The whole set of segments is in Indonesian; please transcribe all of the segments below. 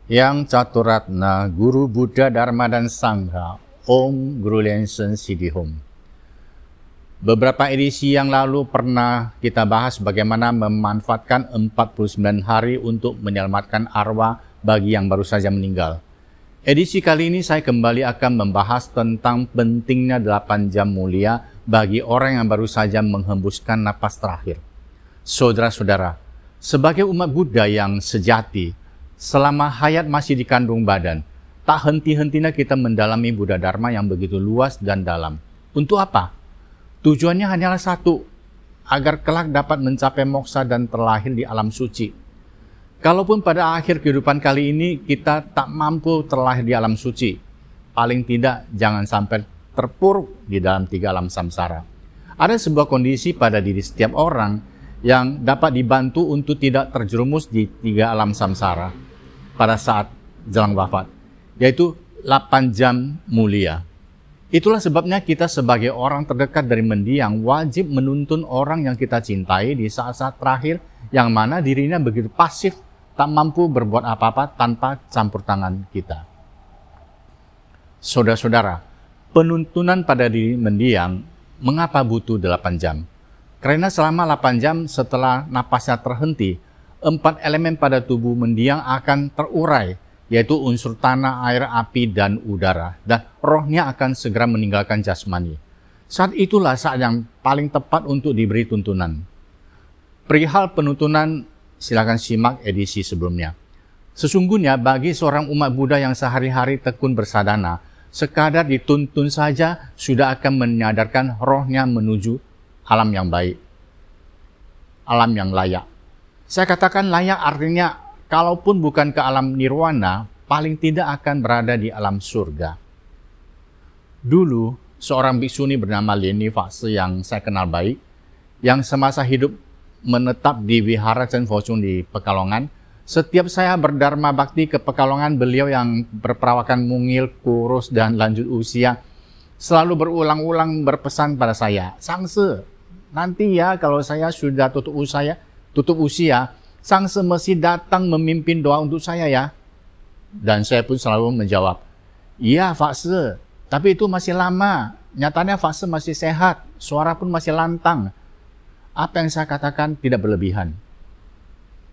Yang Caturatna, Guru Buddha Dharma dan Sangha, Om Guru Lensen Siddhihom. Beberapa edisi yang lalu pernah kita bahas bagaimana memanfaatkan 49 hari untuk menyelamatkan arwah bagi yang baru saja meninggal. Edisi kali ini saya kembali akan membahas tentang pentingnya 8 jam mulia bagi orang yang baru saja menghembuskan napas terakhir. Saudara-saudara, sebagai umat Buddha yang sejati, selama hayat masih dikandung badan, tak henti-hentinya kita mendalami Buddha Dharma yang begitu luas dan dalam. Untuk apa? Tujuannya hanyalah satu, agar kelak dapat mencapai moksa dan terlahir di alam suci. Kalaupun pada akhir kehidupan kali ini kita tak mampu terlahir di alam suci, paling tidak jangan sampai terpuruk di dalam 3 alam samsara. Ada sebuah kondisi pada diri setiap orang yang dapat dibantu untuk tidak terjerumus di 3 alam samsara pada saat jelang wafat, yaitu 8 jam mulia. Itulah sebabnya kita sebagai orang terdekat dari mendiang wajib menuntun orang yang kita cintai di saat-saat terakhir yang mana dirinya begitu pasif, tak mampu berbuat apa-apa tanpa campur tangan kita. Saudara-saudara, penuntunan pada diri mendiang mengapa butuh 8 jam? Karena selama 8 jam setelah napasnya terhenti, 4 elemen pada tubuh mendiang akan terurai, yaitu unsur tanah, air, api, dan udara. Dan rohnya akan segera meninggalkan jasmani. Saat itulah saat yang paling tepat untuk diberi tuntunan. Perihal penuntunan, silakan simak edisi sebelumnya. Sesungguhnya bagi seorang umat Buddha yang sehari-hari tekun bersadana, sekadar dituntun saja sudah akan menyadarkan rohnya menuju alam yang baik, alam yang layak. Saya katakan layak artinya kalaupun bukan ke alam nirwana, paling tidak akan berada di alam surga. Dulu, seorang bhiksuni bernama Leni Fakse yang saya kenal baik, yang semasa hidup menetap di Wihara Chen Fosung di Pekalongan. Setiap saya berdharma bakti ke Pekalongan, beliau yang berperawakan mungil, kurus, dan lanjut usia, selalu berulang-ulang berpesan pada saya, "Sangse, nanti ya kalau saya sudah tutup usia, Sangse mesti datang memimpin doa untuk saya ya." Dan saya pun selalu menjawab, "Iya Fakse, tapi itu masih lama. Nyatanya Fakse masih sehat, suara pun masih lantang." Apa yang saya katakan tidak berlebihan.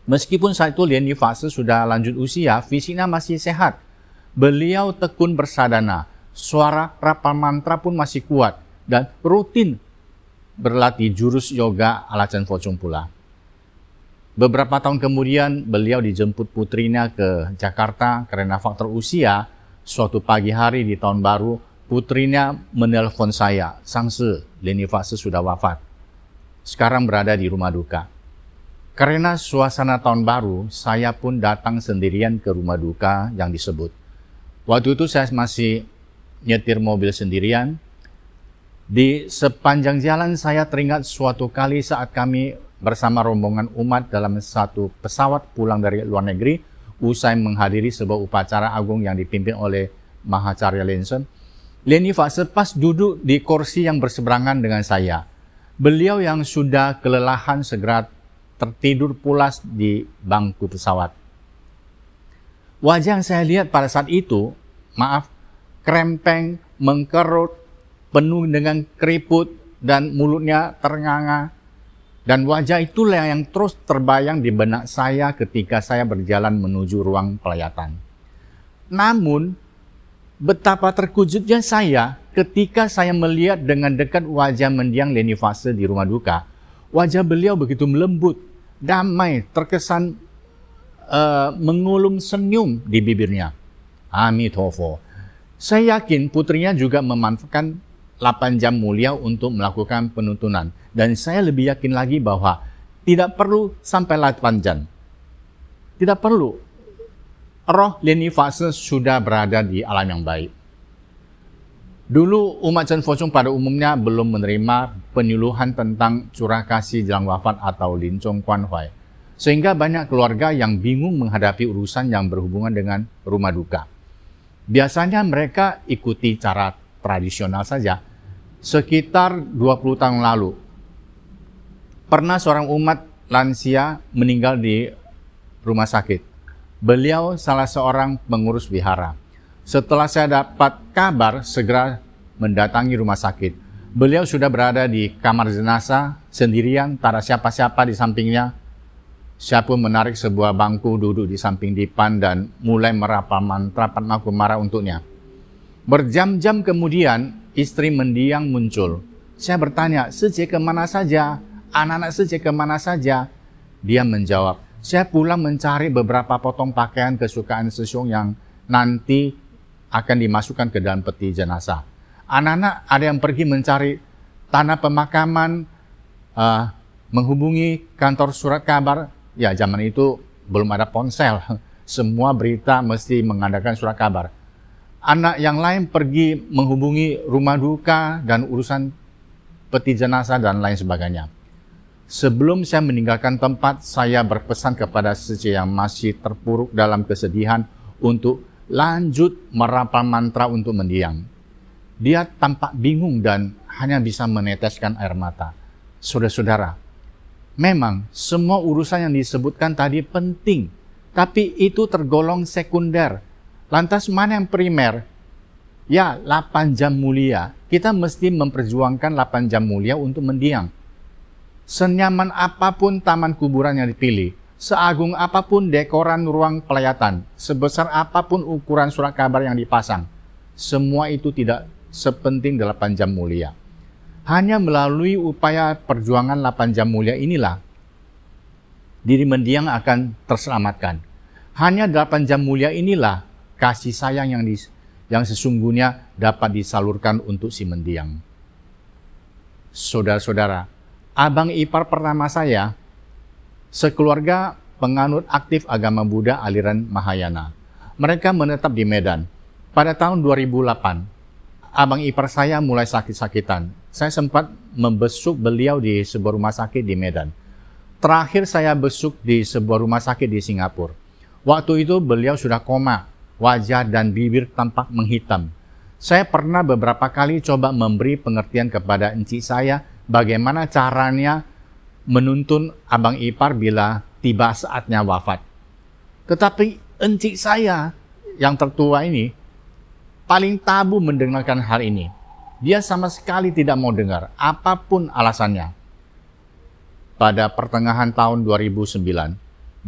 Meskipun saat itu Leni Fakse sudah lanjut usia, fisiknya masih sehat. Beliau tekun bersadana, suara rapal mantra pun masih kuat, dan rutin berlatih jurus yoga ala Chen Fosung pula. Beberapa tahun kemudian, beliau dijemput putrinya ke Jakarta karena faktor usia. Suatu pagi hari di tahun baru, putrinya menelpon saya, "Sangse, Leni Fakse sudah wafat. Sekarang berada di rumah duka." Karena suasana tahun baru, saya pun datang sendirian ke rumah duka yang disebut. Waktu itu saya masih nyetir mobil sendirian. Di sepanjang jalan saya teringat suatu kali saat kami bersama rombongan umat dalam satu pesawat pulang dari luar negeri, usai menghadiri sebuah upacara agung yang dipimpin oleh Mahacarya Lensen. Leni Fakse pas duduk di kursi yang berseberangan dengan saya. Beliau yang sudah kelelahan segera tertidur pulas di bangku pesawat. Wajah yang saya lihat pada saat itu, krempeng, mengkerut, penuh dengan keriput, dan mulutnya ternganga. Dan wajah itulah yang terus terbayang di benak saya ketika saya berjalan menuju ruang pelayatan. Namun, betapa terkejutnya saya ketika saya melihat dengan dekat wajah mendiang Leni Fakse di rumah duka. Wajah beliau begitu melembut, damai, terkesan mengulum senyum di bibirnya. Amitofo. Saya yakin putrinya juga memanfaatkan 8 jam mulia untuk melakukan penuntunan. Dan saya lebih yakin lagi bahwa tidak perlu sampai 8 jam. Tidak perlu. Roh Leni Fakse sudah berada di alam yang baik. Dulu umat Chen Fosung pada umumnya belum menerima penyuluhan tentang curah kasih jelang wafat atau Lincong Quan Huai. Sehingga banyak keluarga yang bingung menghadapi urusan yang berhubungan dengan rumah duka. Biasanya mereka ikuti cara tradisional saja. Sekitar 20 tahun lalu, pernah seorang umat lansia meninggal di rumah sakit. Beliau salah seorang pengurus wihara. Setelah saya dapat kabar, segera mendatangi rumah sakit. Beliau sudah berada di kamar jenazah sendirian, tak ada siapa-siapa di sampingnya. Saya pun menarik sebuah bangku, duduk di samping dipan dan mulai merapal mantra Padma Kumara untuknya. Berjam-jam kemudian, istri mendiang muncul. Saya bertanya, Sece kemana saja? Anak-anak Sece kemana saja? Dia menjawab, saya pulang mencari beberapa potong pakaian kesukaan Sesyong yang nanti akan dimasukkan ke dalam peti jenazah. Anak-anak ada yang pergi mencari tanah pemakaman, menghubungi kantor surat kabar. Ya, zaman itu belum ada ponsel. Semua berita mesti mengadakan surat kabar. Anak yang lain pergi menghubungi rumah duka dan urusan peti jenazah dan lain sebagainya. Sebelum saya meninggalkan tempat, saya berpesan kepada Sece yang masih terpuruk dalam kesedihan untuk lanjut merapal mantra untuk mendiang. Dia tampak bingung dan hanya bisa meneteskan air mata. Saudara-saudara, memang semua urusan yang disebutkan tadi penting, tapi itu tergolong sekunder. Lantas mana yang primer? Ya, 8 jam mulia. Kita mesti memperjuangkan 8 jam mulia untuk mendiang. Senyaman apapun taman kuburan yang dipilih, seagung apapun dekoran ruang pelayatan, sebesar apapun ukuran surat kabar yang dipasang, semua itu tidak sepenting 8 jam mulia. Hanya melalui upaya perjuangan 8 jam mulia inilah diri mendiang akan terselamatkan. Hanya 8 jam mulia inilah kasih sayang yang sesungguhnya dapat disalurkan untuk si mendiang. Saudara-saudara, abang ipar pertama saya sekeluarga penganut aktif agama Buddha aliran Mahayana. Mereka menetap di Medan. Pada tahun 2008, abang ipar saya mulai sakit-sakitan. Saya sempat membesuk beliau di sebuah rumah sakit di Medan. Terakhir saya besuk di sebuah rumah sakit di Singapura. Waktu itu beliau sudah koma, wajah dan bibir tampak menghitam. Saya pernah beberapa kali coba memberi pengertian kepada encik saya bagaimana caranya menuntun abang ipar bila tiba saatnya wafat. Tetapi encik saya yang tertua ini paling tabu mendengarkan hal ini. Dia sama sekali tidak mau dengar, apapun alasannya. Pada pertengahan tahun 2009,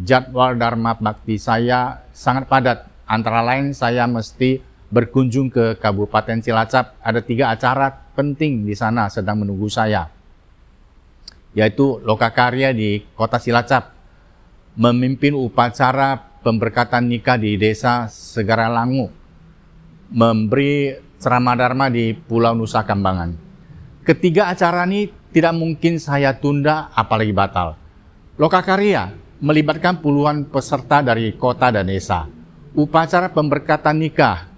jadwal Dharma Bakti saya sangat padat. Antara lain saya mesti berkunjung ke Kabupaten Cilacap. Ada 3 acara penting di sana sedang menunggu saya, yaitu Lokakarya di kota Cilacap, memimpin upacara pemberkatan nikah di desa Segara Langu, memberi ceramah dharma di Pulau Nusa Kambangan. Ketiga acara ini tidak mungkin saya tunda apalagi batal. Lokakarya melibatkan puluhan peserta dari kota dan desa. Upacara pemberkatan nikah.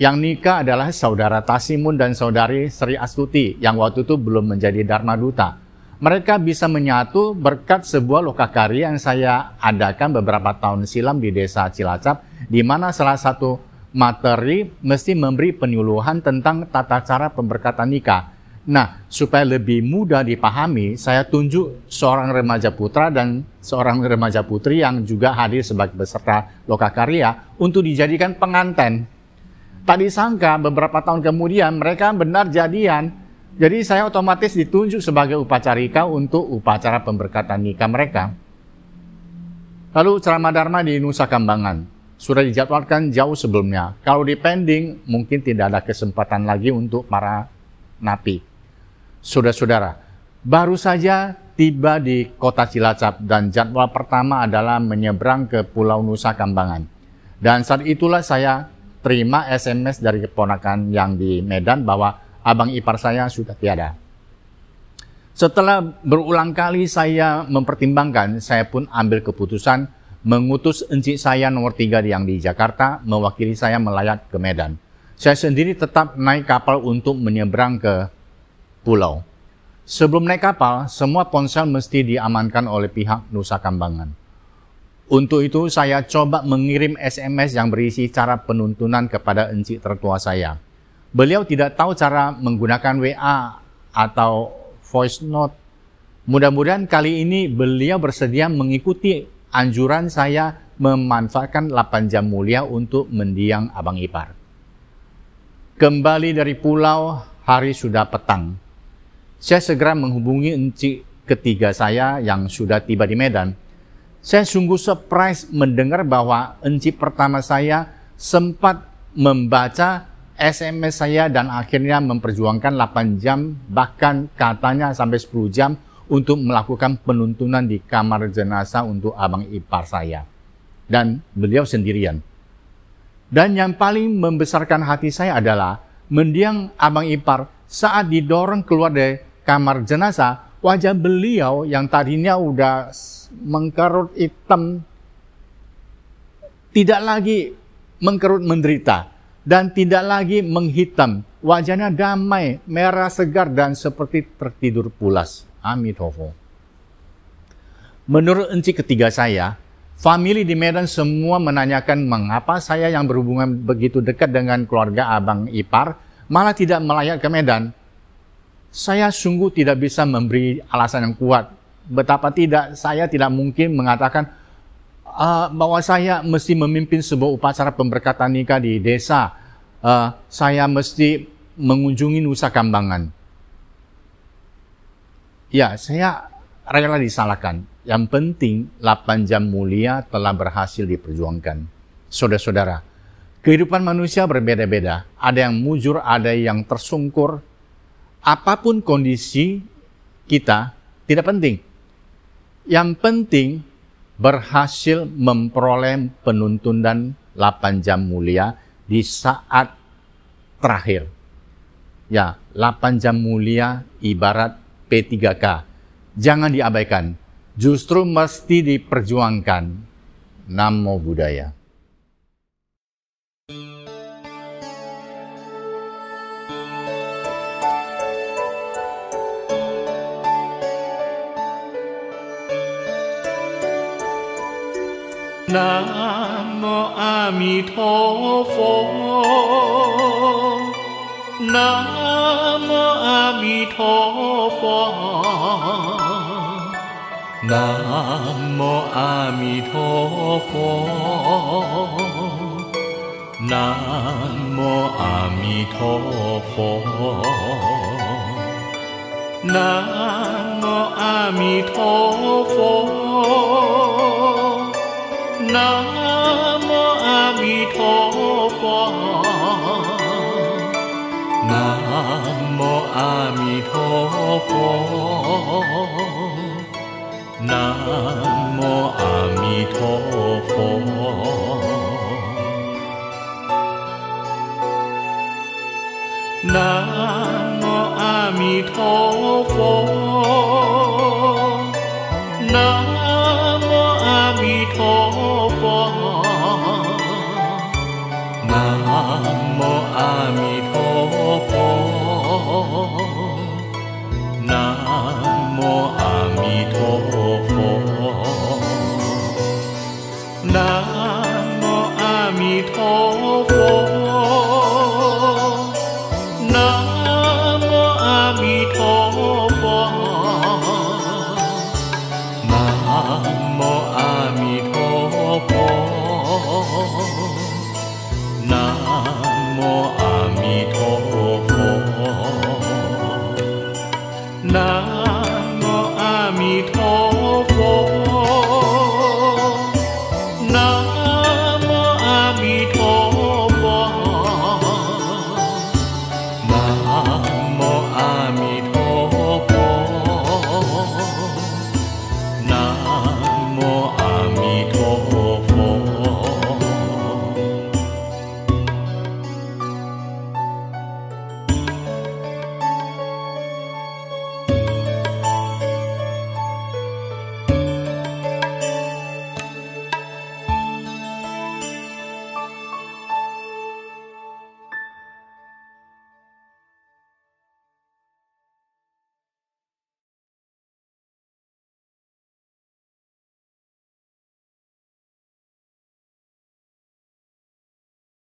Yang nikah adalah saudara Tasimun dan saudari Sri Astuti yang waktu itu belum menjadi Dharma Duta. Mereka bisa menyatu berkat sebuah lokakarya yang saya adakan beberapa tahun silam di desa Cilacap, di mana salah satu materi mesti memberi penyuluhan tentang tata cara pemberkatan nikah. Nah, supaya lebih mudah dipahami, saya tunjuk seorang remaja putra dan seorang remaja putri yang juga hadir sebagai peserta lokakarya untuk dijadikan pengantin. Tak disangka beberapa tahun kemudian mereka benar jadian. Jadi saya otomatis ditunjuk sebagai upacarika untuk upacara pemberkatan nikah mereka. Lalu ceramah dharma di Nusa Kambangan sudah dijadwalkan jauh sebelumnya. Kalau dipending mungkin tidak ada kesempatan lagi untuk para napi. Saudara-saudara, baru saja tiba di kota Cilacap dan jadwal pertama adalah menyeberang ke Pulau Nusa Kambangan. Dan saat itulah saya terima SMS dari keponakan yang di Medan bahwa abang ipar saya sudah tiada. Setelah berulang kali saya mempertimbangkan, saya pun ambil keputusan mengutus encik saya nomor 3 yang di Jakarta mewakili saya melayat ke Medan. Saya sendiri tetap naik kapal untuk menyeberang ke pulau. Sebelum naik kapal, semua ponsel mesti diamankan oleh pihak Nusa Kambangan. Untuk itu, saya coba mengirim SMS yang berisi cara penuntunan kepada encik tertua saya. Beliau tidak tahu cara menggunakan WA atau voice note. Mudah-mudahan kali ini beliau bersedia mengikuti anjuran saya memanfaatkan 8 jam mulia untuk mendiang abang ipar. Kembali dari pulau, hari sudah petang. Saya segera menghubungi encik ketiga saya yang sudah tiba di Medan. Saya sungguh surprise mendengar bahwa encik pertama saya sempat membaca SMS saya dan akhirnya memperjuangkan 8 jam, bahkan katanya sampai 10 jam untuk melakukan penuntunan di kamar jenazah untuk abang ipar saya. Dan beliau sendirian. Dan yang paling membesarkan hati saya adalah mendiang abang ipar saat didorong keluar dari kamar jenazah, wajah beliau yang tadinya udah mengkerut hitam, tidak lagi mengkerut menderita, dan tidak lagi menghitam. Wajahnya damai, merah segar, dan seperti tertidur pulas. Amitofo. Menurut encik ketiga saya, famili di Medan semua menanyakan mengapa saya yang berhubungan begitu dekat dengan keluarga abang ipar malah tidak melayat ke Medan. Saya sungguh tidak bisa memberi alasan yang kuat. Betapa tidak, saya tidak mungkin mengatakan bahwa saya mesti memimpin sebuah upacara pemberkatan nikah di desa. Saya mesti mengunjungi Nusa Kambangan. Ya, saya rela disalahkan. Yang penting 8 jam mulia telah berhasil diperjuangkan. Saudara-saudara, kehidupan manusia berbeda-beda. Ada yang mujur, ada yang tersungkur. Apapun kondisi kita, tidak penting. Yang penting berhasil memperoleh penuntunan 8 jam mulia di saat terakhir. Ya, 8 jam mulia ibarat P3K. Jangan diabaikan, justru mesti diperjuangkan. Namo Buddhaya. Namo Amitabha. Namo Amitabha. Namo Amitabha. Namo Amitabha. Namo Amitabha. Namo Amitabha. Namo Amitabha. Namo Amitabha. Namo Amitabha. Namo Amitabha. Namo Amitabha. Namo Amitabha. Namo Amitabha. Namo Amitabha. Namo Amitabha. Namo Amitabha. Namo Amitabha. Namo Amitabha. Namo Amitabha.